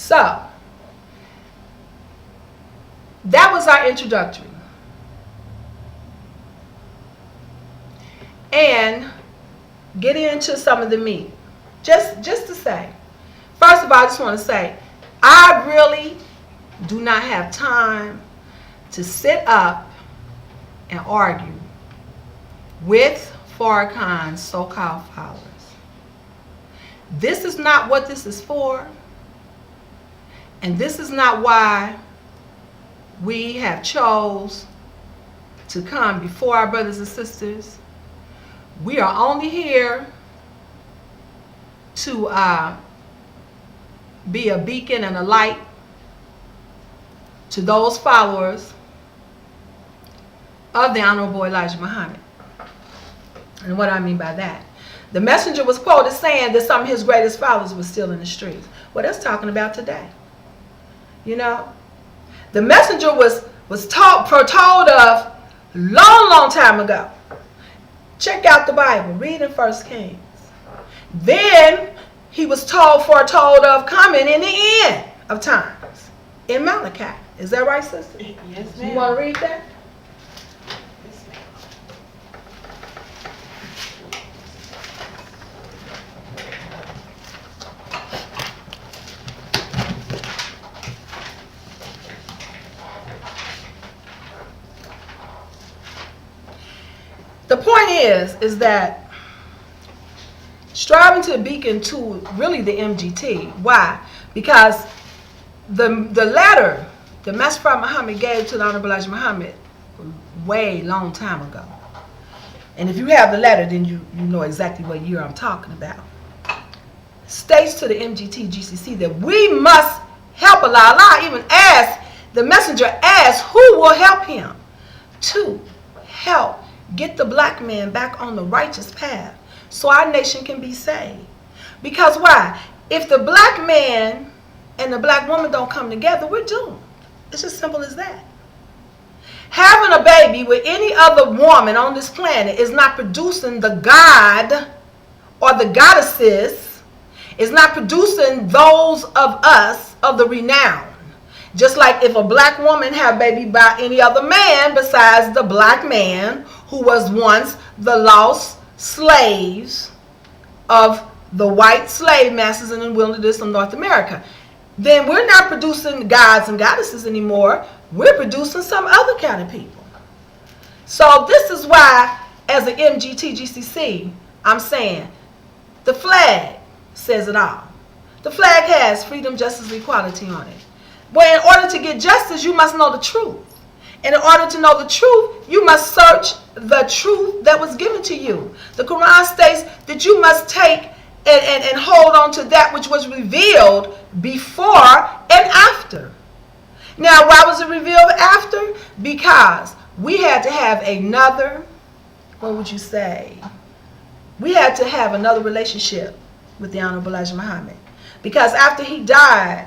So, that was our introductory. And getting into some of the meat. Just to say, first of all, I just want to say, I really do not have time to sit up and argue with Farrakhan's so-called followers. This is not what this is for, and this is not why we have chose to come before our brothers and sisters. We are only here to be a beacon and a light to those followers of the Honorable Elijah Muhammad. And what I mean by that, the messenger was quoted saying that some of his greatest followers were still in the streets. Well, that's talking about today. You know, the messenger was foretold of long time ago. Check out the Bible. Read in 1 Kings. Then he was foretold of coming in the end of times in Malachi. Is that right, sister? Yes, ma'am. You want to read that? Yes, ma'am. The point is that striving to beacon to really the MGT. Why? Because the letter the Master Prophet Muhammad gave to the Honorable Elijah Muhammad way long time ago. And if you have the letter, then you know exactly what year I'm talking about. States to the MGT GCC that we must help Allah. Allah even asked, the messenger asked, who will help him to help get the black man back on the righteous path so our nation can be saved. Because why? If the black man and the black woman don't come together, we're doomed. It's as simple as that. Having a baby with any other woman on this planet is not producing the God or the goddesses, is not producing those of us of the renown. Just like if a black woman had a baby by any other man besides the black man who was once the lost slaves of the white slave masters in the wilderness of North America, then we're not producing gods and goddesses anymore. We're producing some other kind of people. So this is why, as an MGT GCC, I'm saying the flag says it all. The flag has freedom, justice, and equality on it. But in order to get justice, you must know the truth. And in order to know the truth, you must search the truth that was given to you. The Quran states that you must take and hold on to that which was revealed before and after. Now, why was it revealed after? Because we had to have another, what would you say? We had to have another relationship with the Honorable Elijah Muhammad. Because after he died,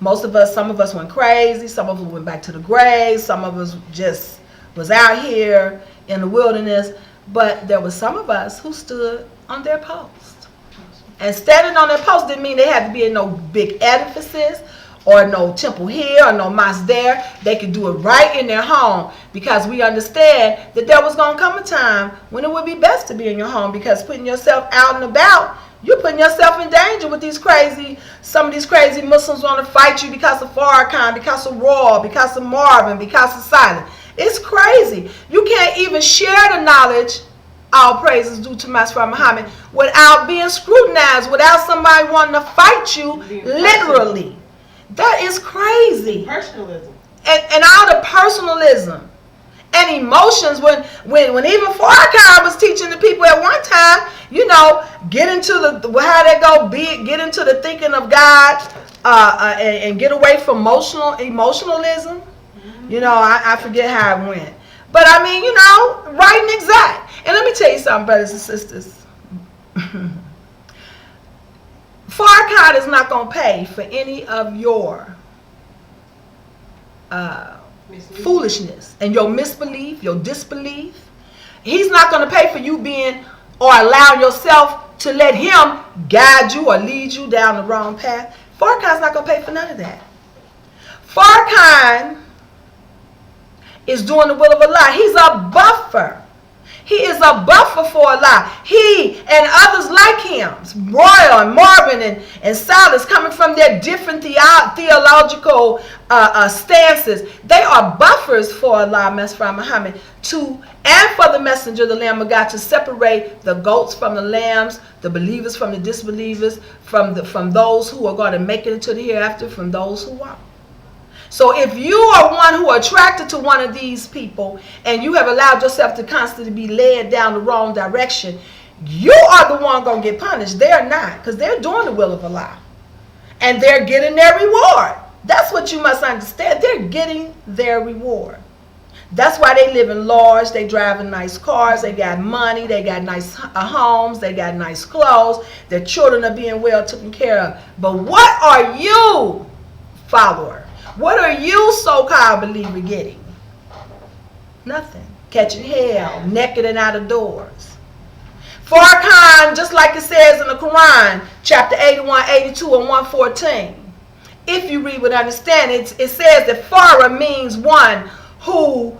some of us went crazy, some of us went back to the grave, some of us just was out here in the wilderness, but there was some of us who stood on their post. And standing on their post didn't mean they had to be in no big edifices or no temple here or no mosque there. They could do it right in their home, because we understand that there was going to come a time when it would be best to be in your home, because putting yourself out and about, you're putting yourself in danger with some of these crazy Muslims want to fight you because of Farrakhan, because of Raw, because of Marvin, because of Silent. It's crazy. You can't even share the knowledge, all praises due to Master Prophet Muhammad, without being scrutinized, without somebody wanting to fight you, literally. That is crazy. Personalism. And all the personalism and emotions when even Farrakhan was teaching the people at one time, get into get into the thinking of God and get away from emotionalism. I forget how it went. But I mean, right and exact. And let me tell you something, brothers and sisters. Farrakhan is not going to pay for any of your foolishness and your misbelief, your disbelief. He's not going to pay for you being or allowing yourself to let him guide you or lead you down the wrong path. Farrakhan's not going to pay for none of that. Farrakhan is doing the will of Allah. He's a buffer. He is a buffer for Allah. He and others like him, Royal and Marvin and Silas, coming from their different theological stances, they are buffers for Allah, Mesra Muhammad, and for the messenger, the Lamb of God, to separate the goats from the lambs, the believers from the disbelievers, from those who are going to make it into the hereafter, from those who won't. So if you are one who are attracted to one of these people and you have allowed yourself to constantly be led down the wrong direction, you are the one going to get punished. They're not, because they're doing the will of Allah. And they're getting their reward. That's what you must understand. They're getting their reward. That's why they live in large, they drive in nice cars, they got money, they got nice homes, they got nice clothes, their children are being well taken care of. But what are you, follower? What are you, so-called believer, getting? Nothing. Catching hell, naked and out of doors. Farrakhan, just like it says in the Quran, chapter 81, 82, and 114. If you read with understanding, it says that Farah means one who,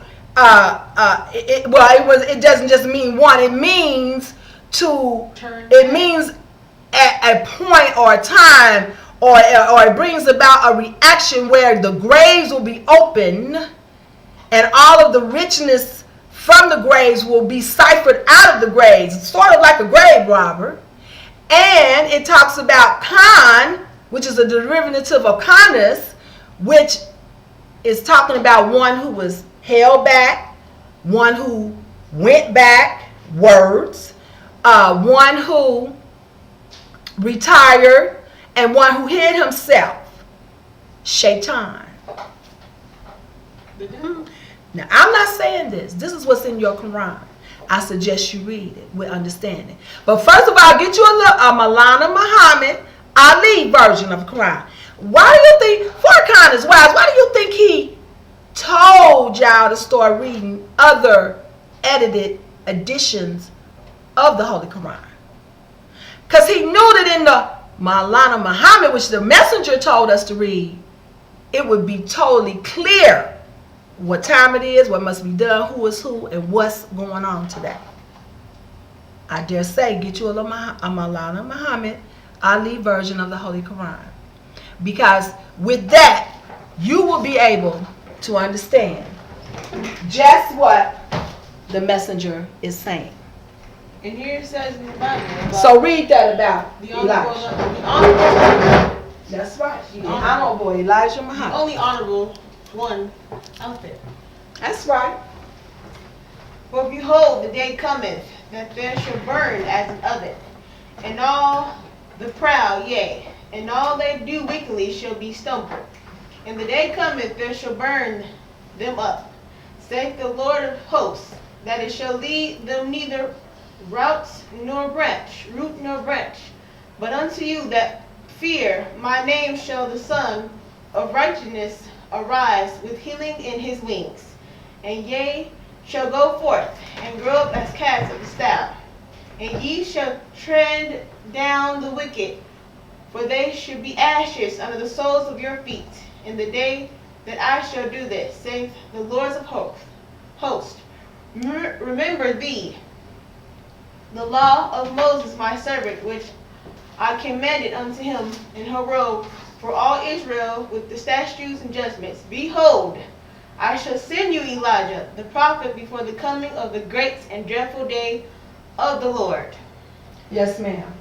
it doesn't just mean one. It means at a point or a time, or it brings about a reaction where the graves will be open and all of the richness from the graves will be ciphered out of the graves. It's sort of like a grave robber. And it talks about Khan, which is a derivative of Khanis, which is talking about one who was held back, one who went backwards, one who retired, and one who hid himself. Shaitan. Now, I'm not saying this. This is what's in your Quran. I suggest you read it with understanding. But first of all, get you a Maulana Muhammad Ali version of the Quran. Why do you think Farrakhan is wise? Why do you think he told y'all to start reading other edited editions of the Holy Quran? Because he knew that in the Maulana Muhammad, which the messenger told us to read, it would be totally clear what time it is, what must be done, who is who, and what's going on today. I dare say, get you a Maulana Muhammad Ali version of the Holy Quran. Because with that, you will be able to understand just what the messenger is saying. And here it says in the Bible. So read that about the Elijah. That's right. The honorable Elijah Muhammad. The only honorable one out there. That's right. For behold, the day cometh that there shall burn as an oven, and all the proud, yea, and all they do wickedly shall be stumbled. And the day cometh there shall burn them up, saith the Lord of hosts, that it shall lead them neither root nor branch. But unto you that fear my name shall the Son of Righteousness arise with healing in his wings. And ye shall go forth and grow up as calves of the stall. And ye shall tread down the wicked, for they should be ashes under the soles of your feet. In the day that I shall do this, saith the Lord of hosts. Remember thee the law of Moses my servant, which I commanded unto him in her robe for all Israel with the statutes and judgments. Behold, I shall send you Elijah, the prophet, before the coming of the great and dreadful day of the Lord. Yes, ma'am.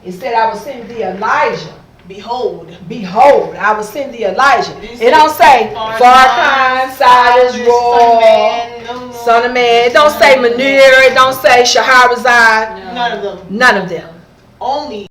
It said, I will send thee Elijah. Behold, I will send thee Elijah. It don't say Farrakhan, Silas, Roy, Son of Man. It don't say Munir. It don't say Shahrazad. None of them. None of them. Only